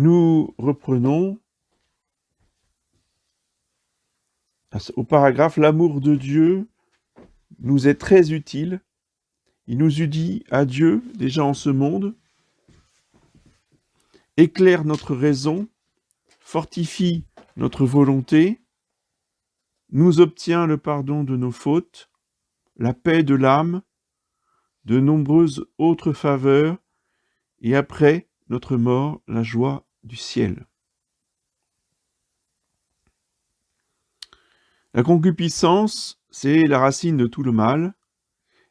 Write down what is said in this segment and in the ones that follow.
Nous reprenons au paragraphe « L'amour de Dieu nous est très utile. Il nous unit à Dieu déjà en ce monde, éclaire notre raison, fortifie notre volonté, nous obtient le pardon de nos fautes, la paix de l'âme, de nombreuses autres faveurs, et après notre mort, la joie du ciel. » La concupiscence, c'est la racine de tout le mal,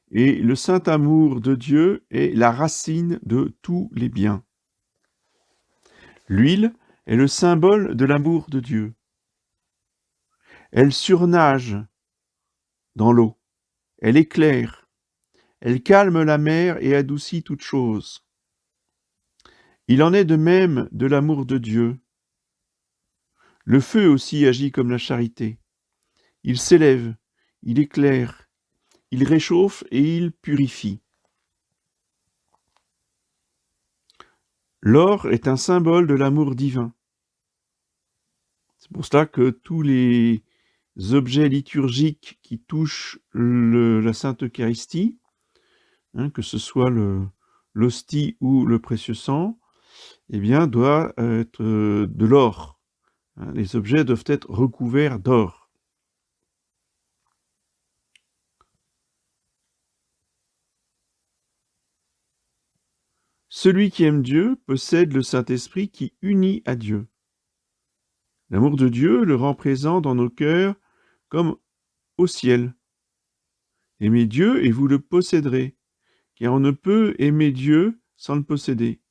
et le saint amour de Dieu est la racine de tous les biens. L'huile est le symbole de l'amour de Dieu. Elle surnage dans l'eau, elle éclaire, elle calme la mer et adoucit toute chose. Il en est de même de l'amour de Dieu. Le feu aussi agit comme la charité. Il s'élève, il éclaire, il réchauffe et il purifie. L'or est un symbole de l'amour divin. C'est pour cela que tous les objets liturgiques qui touchent la Sainte Eucharistie, que ce soit l'hostie ou le précieux sang, eh bien, doit être de l'or. Les objets doivent être recouverts d'or. Celui qui aime Dieu possède le Saint-Esprit qui unit à Dieu. L'amour de Dieu le rend présent dans nos cœurs comme au ciel. Aimez Dieu et vous le posséderez, car on ne peut aimer Dieu sans le posséder.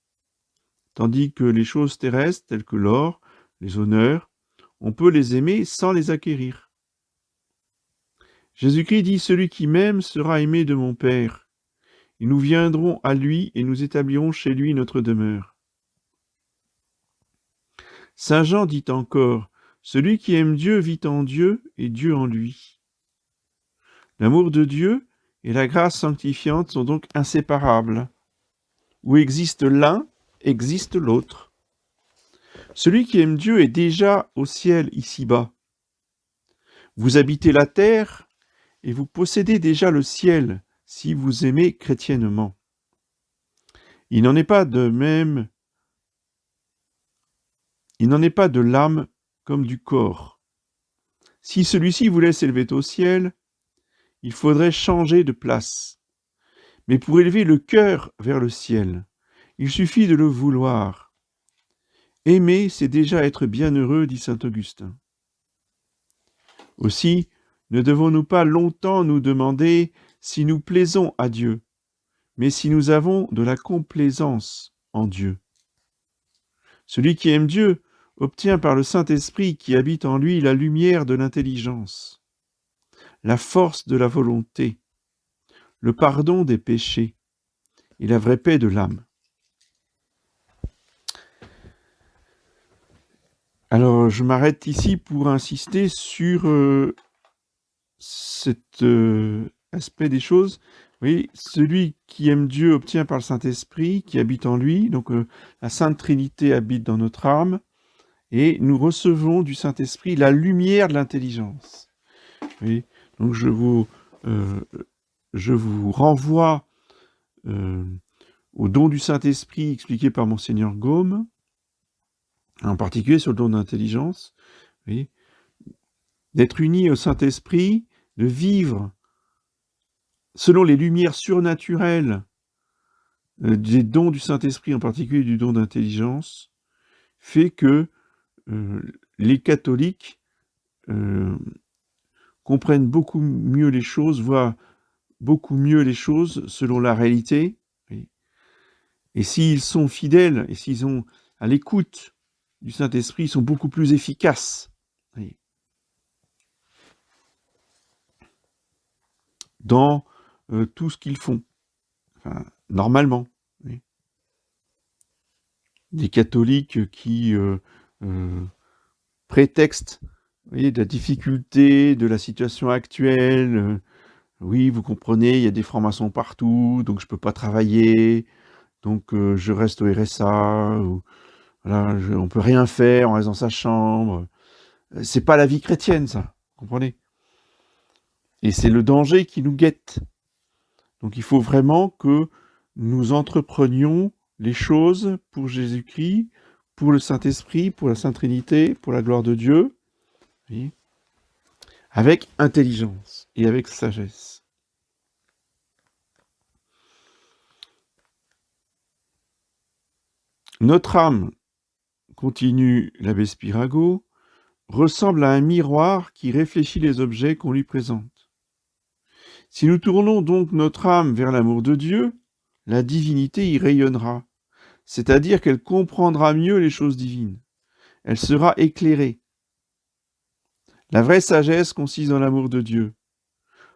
Tandis que les choses terrestres, telles que l'or, les honneurs, on peut les aimer sans les acquérir. Jésus-Christ dit « Celui qui m'aime sera aimé de mon Père. Et nous viendrons à lui et nous établirons chez lui notre demeure. » Saint Jean dit encore « Celui qui aime Dieu vit en Dieu et Dieu en lui. » L'amour de Dieu et la grâce sanctifiante sont donc inséparables. Où existe l'un, existe l'autre. Celui qui aime Dieu est déjà au ciel ici-bas. Vous habitez la terre et vous possédez déjà le ciel si vous aimez chrétiennement. Il n'en est pas de même. Il n'en est pas de l'âme comme du corps. Si celui-ci voulait s'élever au ciel, il faudrait changer de place. Mais pour élever le cœur vers le ciel, il suffit de le vouloir. Aimer, c'est déjà être bienheureux, dit saint Augustin. Aussi, ne devons-nous pas longtemps nous demander si nous plaisons à Dieu, mais si nous avons de la complaisance en Dieu. Celui qui aime Dieu obtient par le Saint-Esprit qui habite en lui la lumière de l'intelligence, la force de la volonté, le pardon des péchés et la vraie paix de l'âme. Alors, je m'arrête ici pour insister sur cet aspect des choses. Oui, celui qui aime Dieu obtient par le Saint-Esprit qui habite en lui, donc la Sainte Trinité habite dans notre âme, et nous recevons du Saint-Esprit la lumière de l'intelligence. Oui, donc je vous renvoie au don du Saint-Esprit expliqué par Monseigneur Gaume, en particulier sur le don d'intelligence, oui, d'être unis au Saint-Esprit, de vivre selon les lumières surnaturelles des dons du Saint-Esprit, en particulier du don d'intelligence, fait que les catholiques comprennent beaucoup mieux les choses, voient beaucoup mieux les choses selon la réalité. Oui. Et s'ils sont fidèles, et s'ils sont à l'écoute du Saint-Esprit, ils sont beaucoup plus efficaces. Oui. Dans tout ce qu'ils font, enfin, normalement. Oui. Des catholiques qui prétextent, vous voyez, de la difficulté de la situation actuelle. Oui, vous comprenez, il y a des francs-maçons partout, donc je ne peux pas travailler, donc je reste au RSA. Ou, Voilà, on peut rien faire, on reste dans sa chambre. C'est pas la vie chrétienne, ça. Comprenez? Et c'est le danger qui nous guette. Donc il faut vraiment que nous entreprenions les choses pour Jésus-Christ, pour le Saint-Esprit, pour la Sainte Trinité, pour la gloire de Dieu, voyez, avec intelligence et avec sagesse. Notre âme, continue l'abbé Spirago, ressemble à un miroir qui réfléchit les objets qu'on lui présente. Si nous tournons donc notre âme vers l'amour de Dieu, la divinité y rayonnera, c'est-à-dire qu'elle comprendra mieux les choses divines. Elle sera éclairée. La vraie sagesse consiste dans l'amour de Dieu.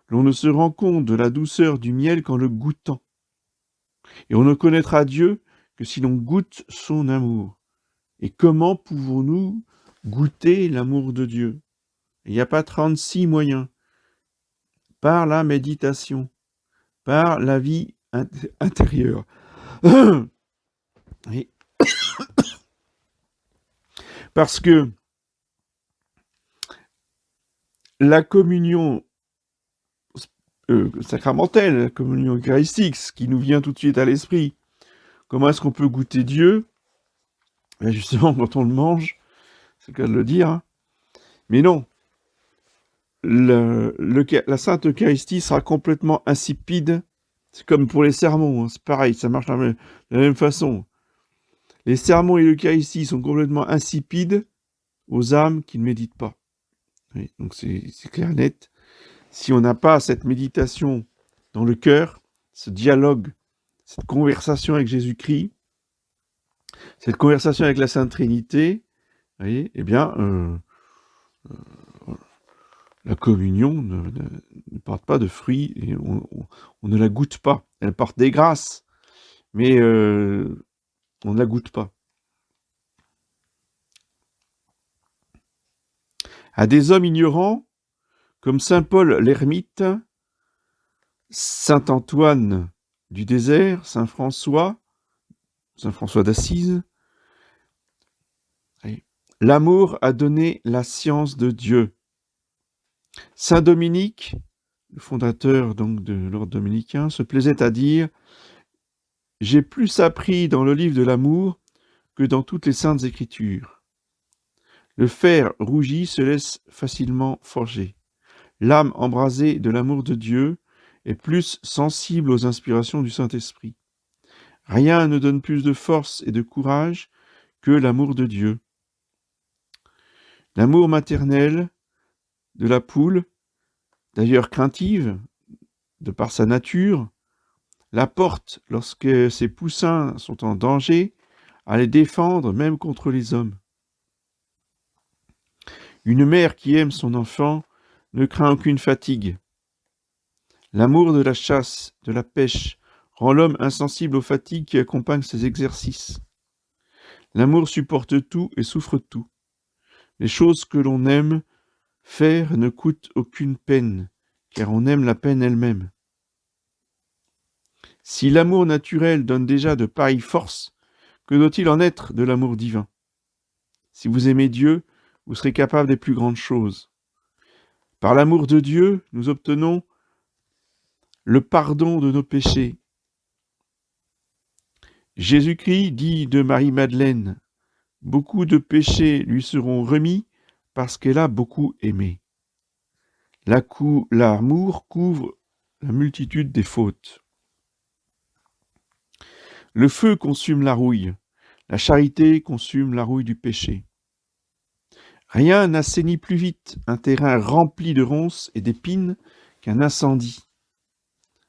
L'on ne se rend compte de la douceur du miel qu'en le goûtant. Et on ne connaîtra Dieu que si l'on goûte son amour. Et comment pouvons-nous goûter l'amour de Dieu? Il n'y a pas 36 moyens. Par la méditation, par la vie intérieure. Et parce que la communion sacramentelle, la communion eucharistique, ce qui nous vient tout de suite à l'esprit, comment est-ce qu'on peut goûter Dieu? Ben justement, quand on le mange, c'est le cas de le dire. Hein. Mais non, la Sainte Eucharistie sera complètement insipide. C'est comme pour les sermons, hein. C'est pareil, ça marche de la même façon. Les sermons et l'Eucharistie sont complètement insipides aux âmes qui ne méditent pas. Oui, donc c'est clair et net. Si on n'a pas cette méditation dans le cœur, ce dialogue, cette conversation avec Jésus-Christ, cette conversation avec la Sainte Trinité, vous voyez, eh bien, la communion ne porte pas de fruits et on ne la goûte pas. Elle porte des grâces, mais on ne la goûte pas. À des hommes ignorants, comme saint Paul l'ermite, saint Antoine du désert, saint François d'Assise, l'amour a donné la science de Dieu. Saint Dominique, le fondateur donc de l'ordre dominicain, se plaisait à dire « J'ai plus appris dans le livre de l'amour que dans toutes les saintes écritures. Le fer rougi se laisse facilement forger. L'âme embrasée de l'amour de Dieu est plus sensible aux inspirations du Saint-Esprit. Rien ne donne plus de force et de courage que l'amour de Dieu. L'amour maternel de la poule, d'ailleurs craintive, de par sa nature, la porte, lorsque ses poussins sont en danger, à les défendre même contre les hommes. Une mère qui aime son enfant ne craint aucune fatigue. L'amour de la chasse, de la pêche, rend l'homme insensible aux fatigues qui accompagnent ses exercices. L'amour supporte tout et souffre tout. Les choses que l'on aime faire ne coûtent aucune peine, car on aime la peine elle-même. Si l'amour naturel donne déjà de pareilles forces, que doit-il en être de l'amour divin? Si vous aimez Dieu, vous serez capable des plus grandes choses. Par l'amour de Dieu, nous obtenons le pardon de nos péchés. Jésus-Christ dit de Marie-Madeleine, « Beaucoup de péchés lui seront remis parce qu'elle a beaucoup aimé. » L'amour couvre la multitude des fautes. Le feu consume la rouille, la charité consume la rouille du péché. Rien n'assainit plus vite un terrain rempli de ronces et d'épines qu'un incendie.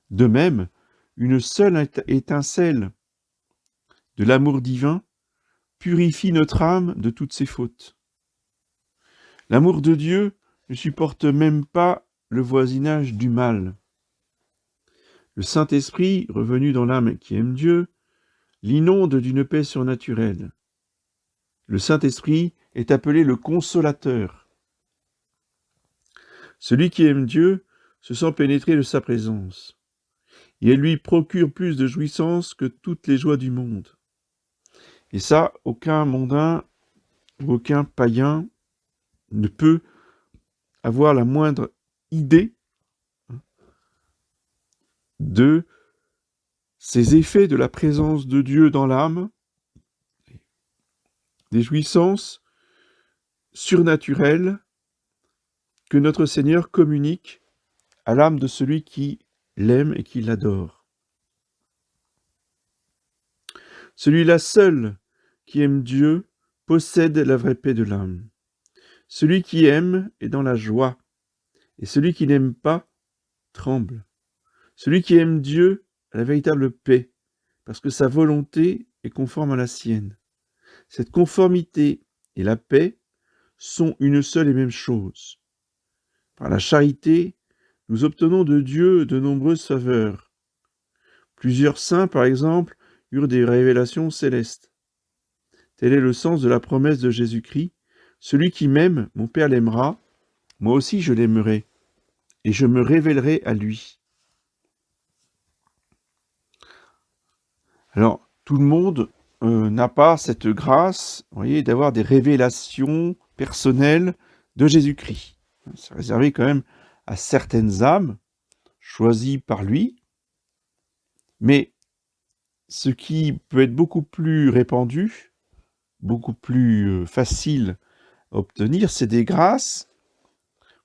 De même, une seule étincelle de l'amour divin purifie notre âme de toutes ses fautes. L'amour de Dieu ne supporte même pas le voisinage du mal. Le Saint-Esprit, revenu dans l'âme qui aime Dieu, l'inonde d'une paix surnaturelle. Le Saint-Esprit est appelé le consolateur. Celui qui aime Dieu se sent pénétré de sa présence, et elle lui procure plus de jouissance que toutes les joies du monde. Et ça, aucun mondain ou aucun païen ne peut avoir la moindre idée de ces effets de la présence de Dieu dans l'âme, des jouissances surnaturelles que notre Seigneur communique à l'âme de celui qui l'aime et qui l'adore. Celui-là seul qui aime Dieu possède la vraie paix de l'âme. Celui qui aime est dans la joie, et celui qui n'aime pas tremble. Celui qui aime Dieu a la véritable paix, parce que sa volonté est conforme à la sienne. Cette conformité et la paix sont une seule et même chose. Par la charité, nous obtenons de Dieu de nombreuses faveurs. Plusieurs saints, par exemple, eurent des révélations célestes. Tel est le sens de la promesse de Jésus-Christ. Celui qui m'aime, mon Père l'aimera, moi aussi je l'aimerai, et je me révélerai à lui. Alors, tout le monde n'a pas cette grâce, vous voyez, d'avoir des révélations personnelles de Jésus-Christ. C'est réservé quand même à certaines âmes, choisies par lui, mais ce qui peut être beaucoup plus répandu, beaucoup plus facile à obtenir, c'est des grâces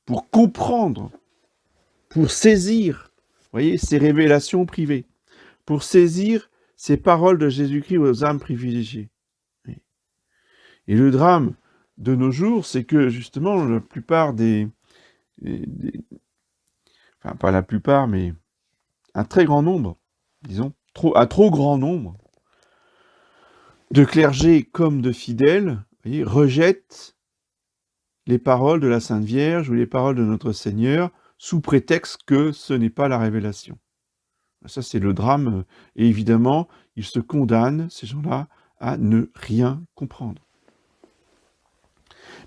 pour comprendre, pour saisir, vous voyez, ces révélations privées, pour saisir ces paroles de Jésus-Christ aux âmes privilégiées. Et le drame de nos jours, c'est que justement, la plupart enfin pas la plupart, mais un très grand nombre, disons, un trop grand nombre de clergés comme de fidèles, vous voyez, rejettent les paroles de la Sainte Vierge ou les paroles de notre Seigneur sous prétexte que ce n'est pas la révélation. Ça, c'est le drame. Et évidemment, ils se condamnent, ces gens-là, à ne rien comprendre.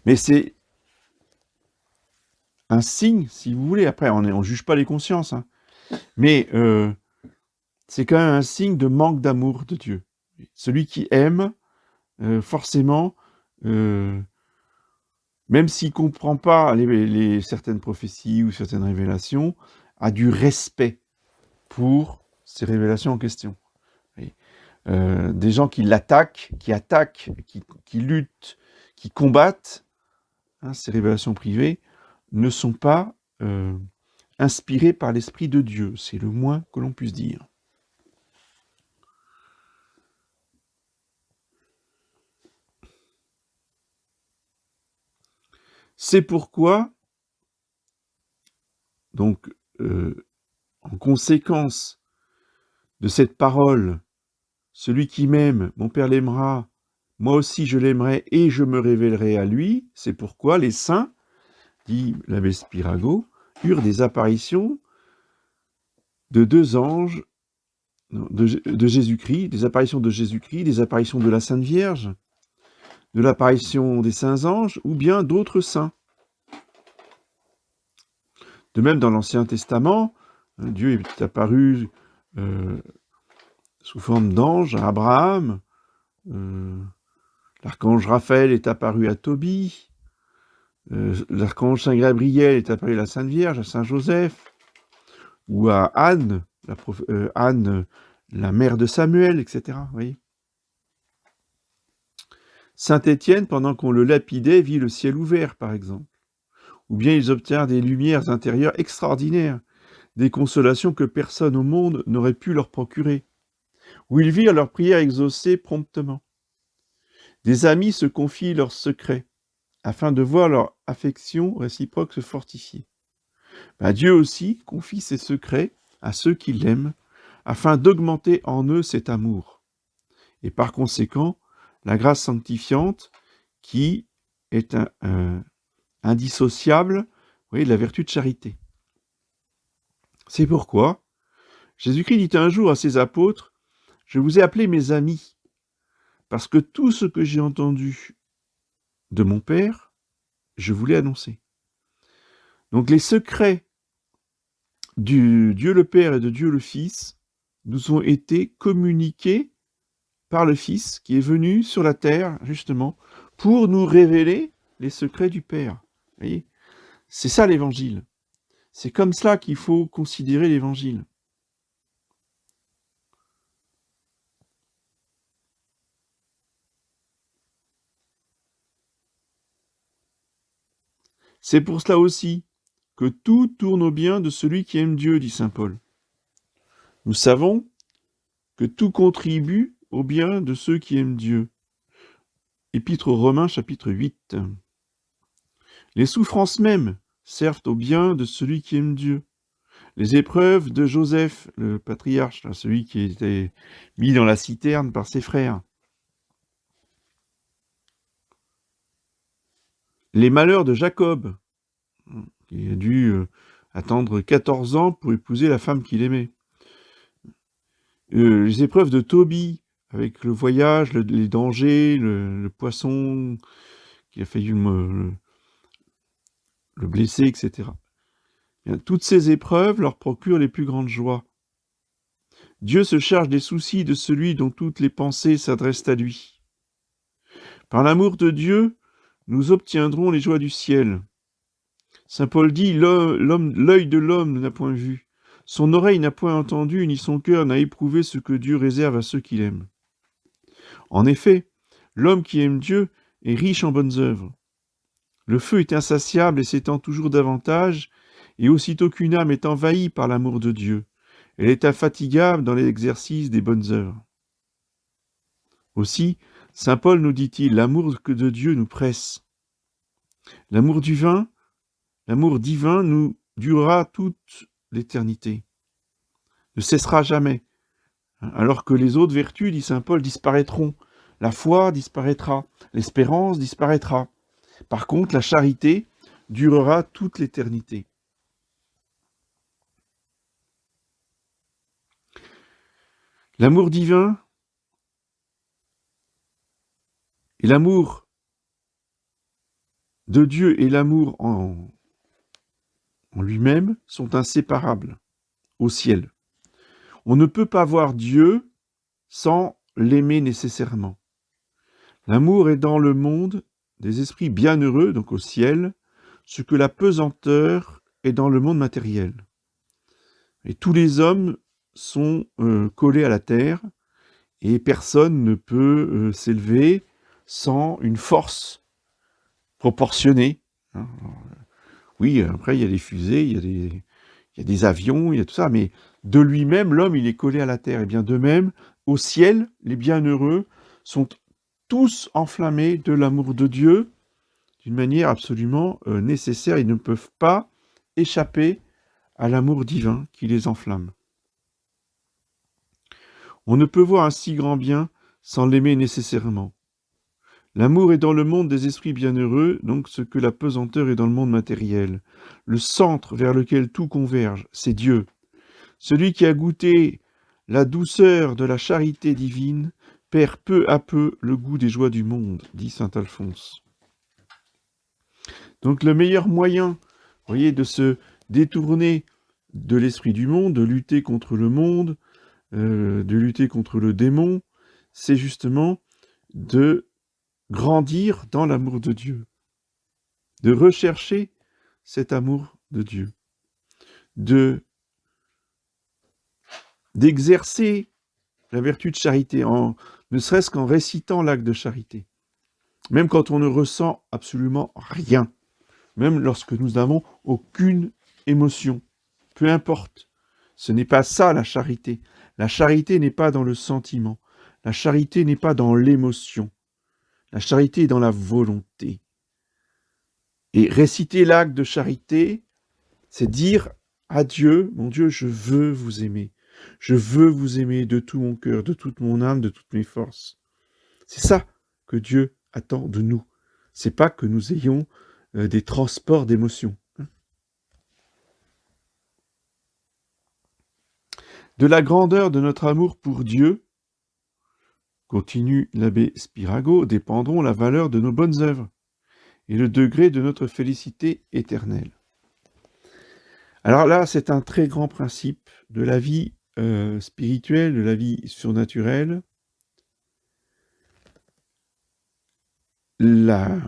Mais c'est un signe, si vous voulez, après, on ne juge pas les consciences, hein, mais c'est quand même un signe de manque d'amour de Dieu. Celui qui aime, forcément, même s'il ne comprend pas certaines prophéties ou certaines révélations, a du respect pour ces révélations en question. Des gens qui l'attaquent, qui attaquent, qui luttent, qui combattent ces révélations privées, ne sont pas inspirés par l'Esprit de Dieu. C'est le moins que l'on puisse dire. C'est pourquoi, donc, en conséquence de cette parole, celui qui m'aime, mon Père l'aimera, moi aussi je l'aimerai et je me révélerai à lui, c'est pourquoi les saints, dit l'abbé Spirago, eurent des apparitions de deux anges de Jésus-Christ, des apparitions de Jésus-Christ, des apparitions de la Sainte Vierge, de l'apparition des saints anges ou bien d'autres saints. De même, dans l'Ancien Testament, Dieu est apparu sous forme d'ange à Abraham, l'archange Raphaël est apparu à Tobie, l'archange Saint Gabriel est apparu à la Sainte Vierge, à Saint Joseph, ou à Anne, Anne, la mère de Samuel, etc. Vous voyez. Saint Étienne, pendant qu'on le lapidait, vit le ciel ouvert, par exemple. Ou bien ils obtinrent des lumières intérieures extraordinaires, des consolations que personne au monde n'aurait pu leur procurer, où ils virent leurs prières exaucées promptement. Des amis se confient leurs secrets, afin de voir leur affection réciproque se fortifier. Dieu aussi confie ses secrets à ceux qui l'aiment, afin d'augmenter en eux cet amour. Et par conséquent, la grâce sanctifiante, qui est indissociable, de la vertu de charité. C'est pourquoi Jésus-Christ dit un jour à ses apôtres, « Je vous ai appelés mes amis, parce que tout ce que j'ai entendu de mon Père, je vous l'ai annoncé. » Donc les secrets du Dieu le Père et de Dieu le Fils nous ont été communiqués par le Fils qui est venu sur la terre, justement, pour nous révéler les secrets du Père. Vous voyez ? C'est ça l'Évangile. C'est comme cela qu'il faut considérer l'Évangile. C'est pour cela aussi que tout tourne au bien de celui qui aime Dieu, dit saint Paul. Nous savons que tout contribue au bien de ceux qui aiment Dieu. Épître aux Romains, chapitre 8. Les souffrances mêmes servent au bien de celui qui aime Dieu. Les épreuves de Joseph, le patriarche, celui qui était mis dans la citerne par ses frères. Les malheurs de Jacob, qui a dû attendre 14 ans pour épouser la femme qu'il aimait. Les épreuves de Tobie, avec le voyage, les dangers, le poisson qui a failli le blesser, etc. Bien, toutes ces épreuves leur procurent les plus grandes joies. Dieu se charge des soucis de celui dont toutes les pensées s'adressent à lui. Par l'amour de Dieu, nous obtiendrons les joies du ciel. Saint Paul dit, l'œil de l'homme n'a point vu, son oreille n'a point entendu, ni son cœur n'a éprouvé ce que Dieu réserve à ceux qu'il aime. En effet, l'homme qui aime Dieu est riche en bonnes œuvres. Le feu est insatiable et s'étend toujours davantage, et aussitôt qu'une âme est envahie par l'amour de Dieu, elle est infatigable dans l'exercice des bonnes œuvres. Aussi, saint Paul nous dit-il, l'amour de Dieu nous presse. L'amour divin nous durera toute l'éternité, ne cessera jamais, alors que les autres vertus, dit saint Paul, disparaîtront. La foi disparaîtra, l'espérance disparaîtra. Par contre, la charité durera toute l'éternité. L'amour divin et l'amour de Dieu et l'amour en lui-même sont inséparables au ciel. On ne peut pas voir Dieu sans l'aimer nécessairement. L'amour est dans le monde des esprits bienheureux, donc au ciel, ce que la pesanteur est dans le monde matériel. Et tous les hommes sont collés à la terre et personne ne peut s'élever sans une force proportionnée. Oui, après il y a des fusées, il y a des avions, il y a tout ça, mais de lui-même, l'homme, il est collé à la terre. Et bien de même, au ciel, les bienheureux sont tous enflammés de l'amour de Dieu d'une manière absolument nécessaire. Ils ne peuvent pas échapper à l'amour divin qui les enflamme. On ne peut voir un si grand bien sans l'aimer nécessairement. L'amour est dans le monde des esprits bienheureux, donc ce que la pesanteur est dans le monde matériel. Le centre vers lequel tout converge, c'est Dieu. Celui qui a goûté la douceur de la charité divine perd peu à peu le goût des joies du monde, dit saint Alphonse. Donc le meilleur moyen, voyez, de se détourner de l'esprit du monde, de lutter contre le monde, de lutter contre le démon, c'est justement de grandir dans l'amour de Dieu, de rechercher cet amour de Dieu, d'exercer la vertu de charité, ne serait-ce qu'en récitant l'acte de charité, même quand on ne ressent absolument rien, même lorsque nous n'avons aucune émotion, peu importe. Ce n'est pas ça la charité. La charité n'est pas dans le sentiment. La charité n'est pas dans l'émotion. La charité est dans la volonté. Et réciter l'acte de charité, c'est dire à Dieu, mon Dieu, je veux vous aimer. Je veux vous aimer de tout mon cœur, de toute mon âme, de toutes mes forces. C'est ça que Dieu attend de nous. C'est pas que nous ayons des transports d'émotions. De la grandeur de notre amour pour Dieu, continue l'abbé Spirago, dépendront la valeur de nos bonnes œuvres et le degré de notre félicité éternelle. Alors là, c'est un très grand principe de la vie spirituelle, de la vie surnaturelle. la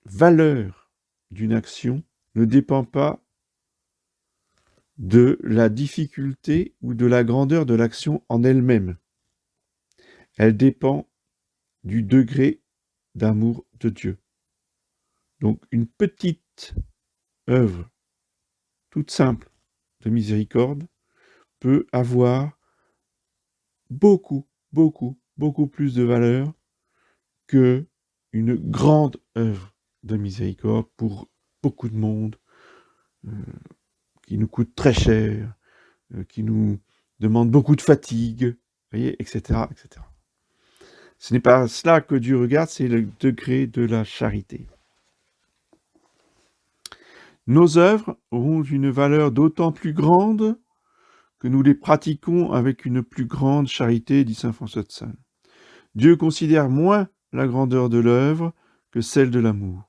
valeur d'une action ne dépend pas de la difficulté ou de la grandeur de l'action en elle-même. Elle dépend du degré d'amour de Dieu. Donc une petite œuvre toute simple de miséricorde peut avoir beaucoup plus de valeur que une grande œuvre de miséricorde pour beaucoup de monde, qui nous coûte très cher, qui nous demande beaucoup de fatigue, voyez, etc., etc. Ce n'est pas cela que Dieu regarde, c'est le degré de la charité. Nos œuvres auront une valeur d'autant plus grande que nous les pratiquons avec une plus grande charité, dit saint François de Sales. Dieu considère moins la grandeur de l'œuvre que celle de l'amour.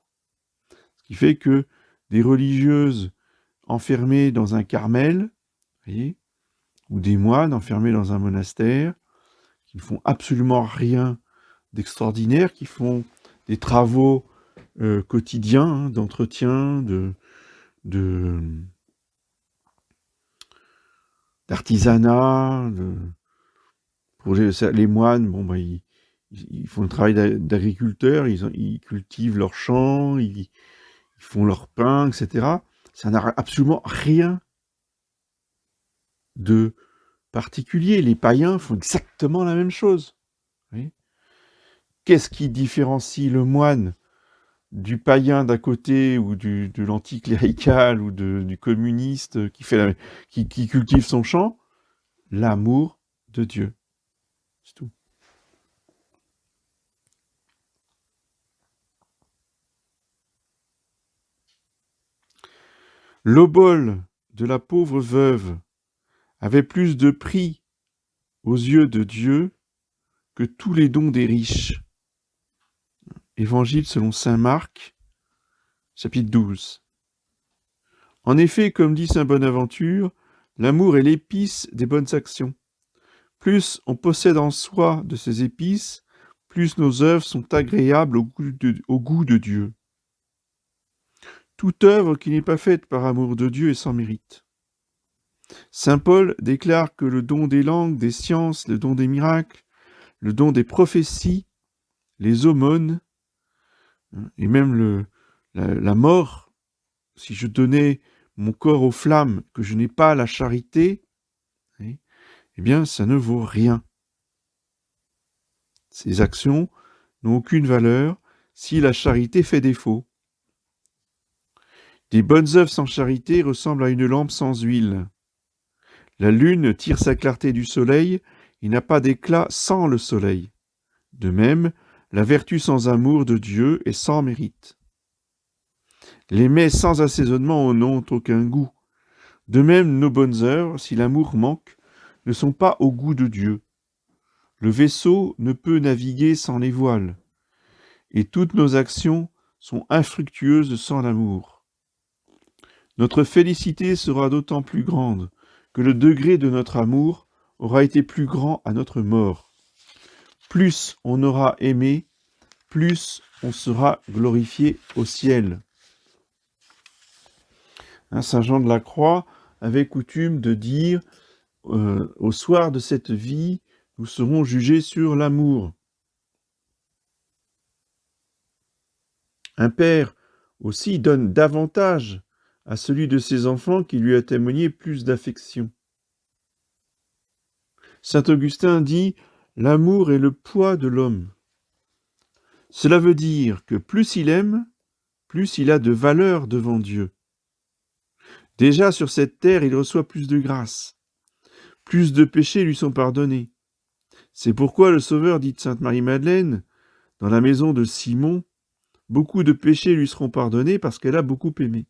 Ce qui fait que des religieuses enfermées dans un carmel, voyez, ou des moines enfermés dans un monastère, qui ne font absolument rien d'extraordinaire, qui font des travaux quotidiens, d'entretien, d'artisanat. Pour les moines, bon, bah, ils font le travail d'agriculteur, ils cultivent leurs champs, ils font leur pain, etc. Ça n'a absolument rien de particulier. Les païens font exactement la même chose. Oui. Qu'est-ce qui différencie le moine du païen d'un côté ou de l'anticlérical ou du communiste qui cultive son champ? L'amour de Dieu. C'est tout. L'obole de la pauvre veuve avait plus de prix aux yeux de Dieu que tous les dons des riches. Évangile selon saint Marc, chapitre 12. En effet, comme dit saint Bonaventure, l'amour est l'épice des bonnes actions. Plus on possède en soi de ces épices, plus nos œuvres sont agréables au goût de Dieu. Toute œuvre qui n'est pas faite par amour de Dieu est sans mérite. Saint Paul déclare que le don des langues, des sciences, le don des miracles, le don des prophéties, les aumônes, et même la mort, si je donnais mon corps aux flammes, que je n'ai pas la charité, eh bien, ça ne vaut rien. Ces actions n'ont aucune valeur si la charité fait défaut. Des bonnes œuvres sans charité ressemblent à une lampe sans huile. La lune tire sa clarté du soleil et n'a pas d'éclat sans le soleil. De même, la vertu sans amour de Dieu est sans mérite. Les mets sans assaisonnement n'ont aucun goût. De même, nos bonnes œuvres, si l'amour manque, ne sont pas au goût de Dieu. Le vaisseau ne peut naviguer sans les voiles, et toutes nos actions sont infructueuses sans l'amour. Notre félicité sera d'autant plus grande que le degré de notre amour aura été plus grand à notre mort. Plus on aura aimé, plus on sera glorifié au ciel. Saint Jean de la Croix avait coutume de dire au soir de cette vie, nous serons jugés sur l'amour. Un père aussi donne davantage à celui de ses enfants qui lui a témoigné plus d'affection. Saint Augustin dit « L'amour est le poids de l'homme ». Cela veut dire que plus il aime, plus il a de valeur devant Dieu. Déjà sur cette terre, il reçoit plus de grâce. Plus de péchés lui sont pardonnés. C'est pourquoi le Sauveur dit de sainte Marie-Madeleine, dans la maison de Simon, beaucoup de péchés lui seront pardonnés parce qu'elle a beaucoup aimé.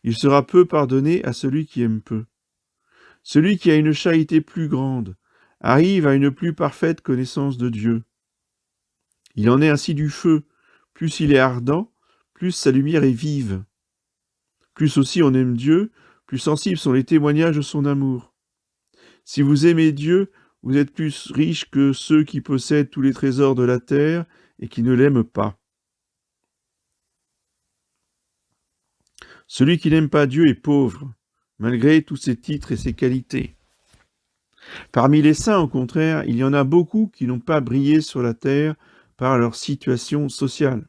Il sera peu pardonné à celui qui aime peu. Celui qui a une charité plus grande arrive à une plus parfaite connaissance de Dieu. Il en est ainsi du feu. Plus il est ardent, plus sa lumière est vive. Plus aussi on aime Dieu, plus sensibles sont les témoignages de son amour. Si vous aimez Dieu, vous êtes plus riche que ceux qui possèdent tous les trésors de la terre et qui ne l'aiment pas. Celui qui n'aime pas Dieu est pauvre, malgré tous ses titres et ses qualités. Parmi les saints, au contraire, il y en a beaucoup qui n'ont pas brillé sur la terre par leur situation sociale.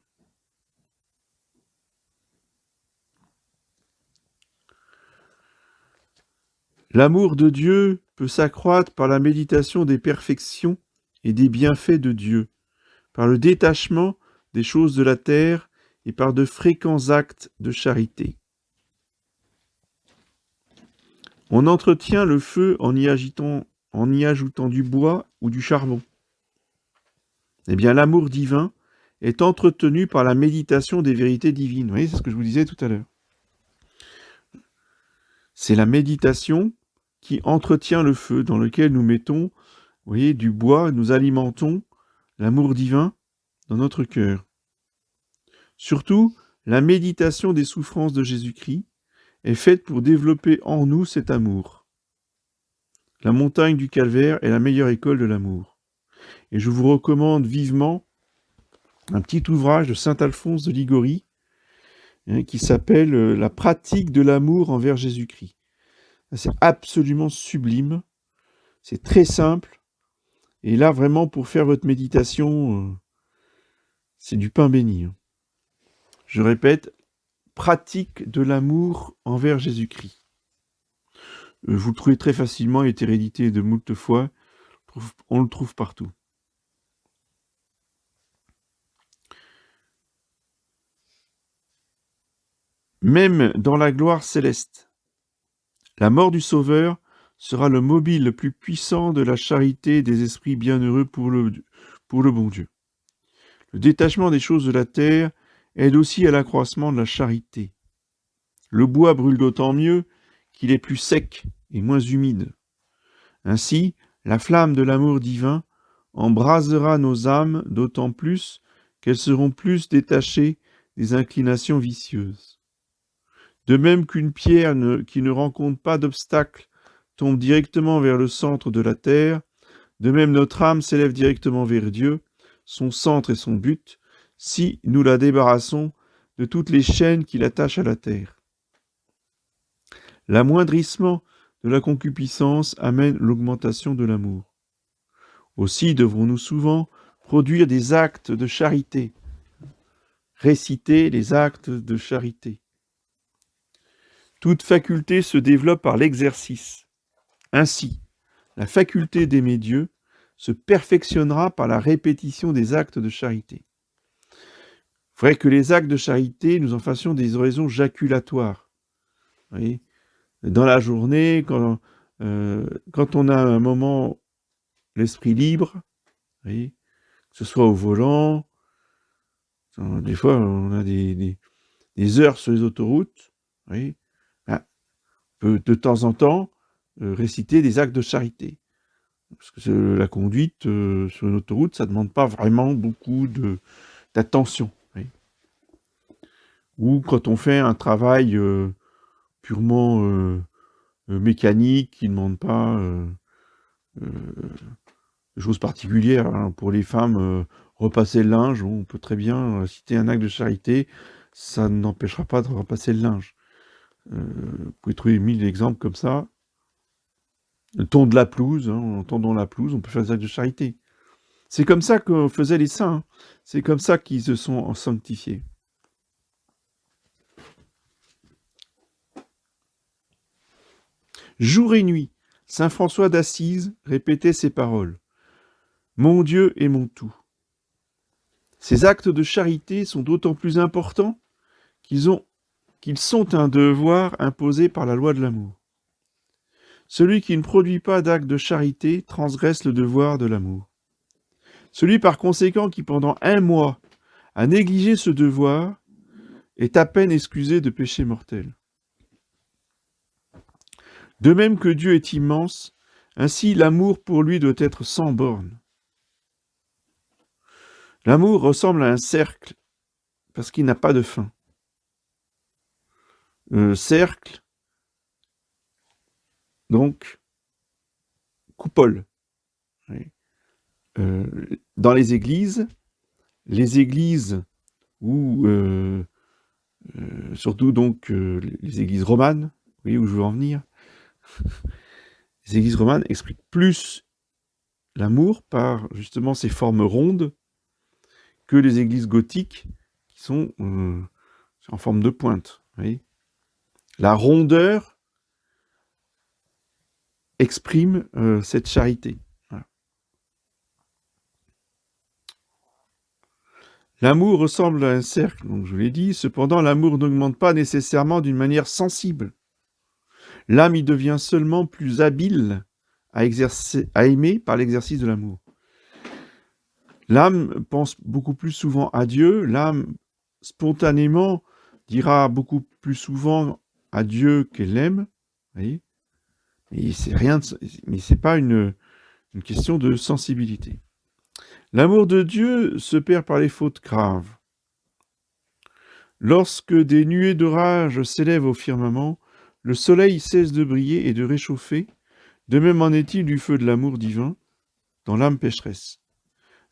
L'amour de Dieu peut s'accroître par la méditation des perfections et des bienfaits de Dieu, par le détachement des choses de la terre et par de fréquents actes de charité. On entretient le feu en y ajoutant du bois ou du charbon. Eh bien, l'amour divin est entretenu par la méditation des vérités divines. Vous voyez, c'est ce que je vous disais tout à l'heure. C'est la méditation qui entretient le feu dans lequel nous mettons, vous voyez, du bois, nous alimentons l'amour divin dans notre cœur. Surtout, la méditation des souffrances de Jésus-Christ est faite pour développer en nous cet amour. La montagne du Calvaire est la meilleure école de l'amour. Et je vous recommande vivement un petit ouvrage de saint Alphonse de Liguori qui s'appelle « La pratique de l'amour envers Jésus-Christ ». C'est absolument sublime, c'est très simple, et là vraiment pour faire votre méditation, c'est du pain béni. Je répète, pratique de l'amour envers Jésus-Christ. Vous le trouvez très facilement, il est hérédité de moult fois, on le trouve partout. Même dans la gloire céleste, la mort du Sauveur sera le mobile le plus puissant de la charité des esprits bienheureux pour le bon Dieu. Le détachement des choses de la terre aide aussi à l'accroissement de la charité. Le bois brûle d'autant mieux qu'il est plus sec et moins humide. Ainsi, la flamme de l'amour divin embrasera nos âmes d'autant plus qu'elles seront plus détachées des inclinations vicieuses. De même qu'une pierre qui ne rencontre pas d'obstacle tombe directement vers le centre de la terre, de même notre âme s'élève directement vers Dieu, son centre et son but, si nous la débarrassons de toutes les chaînes qui l'attachent à la terre. L'amoindrissement de la concupiscence amène l'augmentation de l'amour. Aussi devrons-nous souvent produire des actes de charité, réciter les actes de charité. Toute faculté se développe par l'exercice. Ainsi, la faculté d'aimer Dieu se perfectionnera par la répétition des actes de charité. Il faudrait que les actes de charité, nous en fassions des oraisons jaculatoires. Vous voyez, dans la journée, quand on a un moment, l'esprit libre, vous voyez, que ce soit au volant, des fois on a des heures sur les autoroutes, vous voyez, peut de temps en temps réciter des actes de charité. Parce que la conduite sur une autoroute, ça ne demande pas vraiment beaucoup d'attention. Oui. Ou quand on fait un travail purement mécanique, qui ne demande pas de choses particulières. Hein. Pour les femmes, repasser le linge, on peut très bien citer un acte de charité, ça n'empêchera pas de repasser le linge. Vous pouvez trouver 1000 exemples comme ça. Le ton de la pelouse, hein, en tondant la pelouse, on peut faire des actes de charité. C'est comme ça que faisaient les saints. Hein. C'est comme ça qu'ils se sont sanctifiés. Jour et nuit, saint François d'Assise répétait ces paroles. Mon Dieu est mon tout. Ces actes de charité sont d'autant plus importants qu'ils sont un devoir imposé par la loi de l'amour. Celui qui ne produit pas d'actes de charité transgresse le devoir de l'amour. Celui par conséquent qui pendant 1 mois a négligé ce devoir est à peine excusé de péché mortel. De même que Dieu est immense, ainsi l'amour pour lui doit être sans borne. L'amour ressemble à un cercle parce qu'il n'a pas de fin. Cercle, donc, coupole. Oui. Dans les églises où surtout donc les églises romanes, vous voyez où je veux en venir. Les églises romanes expliquent plus l'amour par justement ces formes rondes que les églises gothiques qui sont en forme de pointe. Vous voyez, la rondeur exprime cette charité. Voilà. L'amour ressemble à un cercle, donc je vous l'ai dit, cependant l'amour n'augmente pas nécessairement d'une manière sensible. L'âme y devient seulement plus habile à aimer par l'exercice de l'amour. L'âme pense beaucoup plus souvent à Dieu, l'âme spontanément dira beaucoup plus souvent à Dieu qu'elle l'aime, voyez. Et c'est rien, mais c'est pas une question de sensibilité. L'amour de Dieu se perd par les fautes graves. Lorsque des nuées d'orage s'élèvent au firmament, le soleil cesse de briller et de réchauffer. De même en est-il du feu de l'amour divin dans l'âme pécheresse.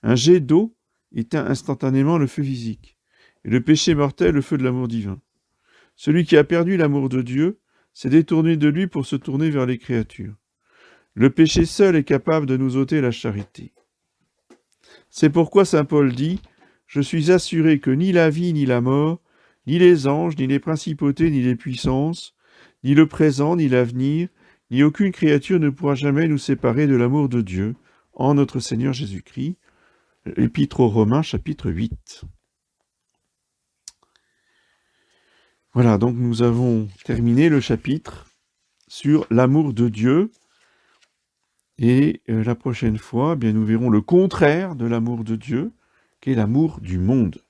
Un jet d'eau éteint instantanément le feu physique, et le péché mortel le feu de l'amour divin. Celui qui a perdu l'amour de Dieu s'est détourné de lui pour se tourner vers les créatures. Le péché seul est capable de nous ôter la charité. C'est pourquoi saint Paul dit « Je suis assuré que ni la vie ni la mort, ni les anges, ni les principautés, ni les puissances, ni le présent, ni l'avenir, ni aucune créature ne pourra jamais nous séparer de l'amour de Dieu en notre Seigneur Jésus-Christ. » Épître aux Romains, chapitre 8. Voilà, donc nous avons terminé le chapitre sur l'amour de Dieu. Et la prochaine fois, eh bien, nous verrons le contraire de l'amour de Dieu, qui est l'amour du monde.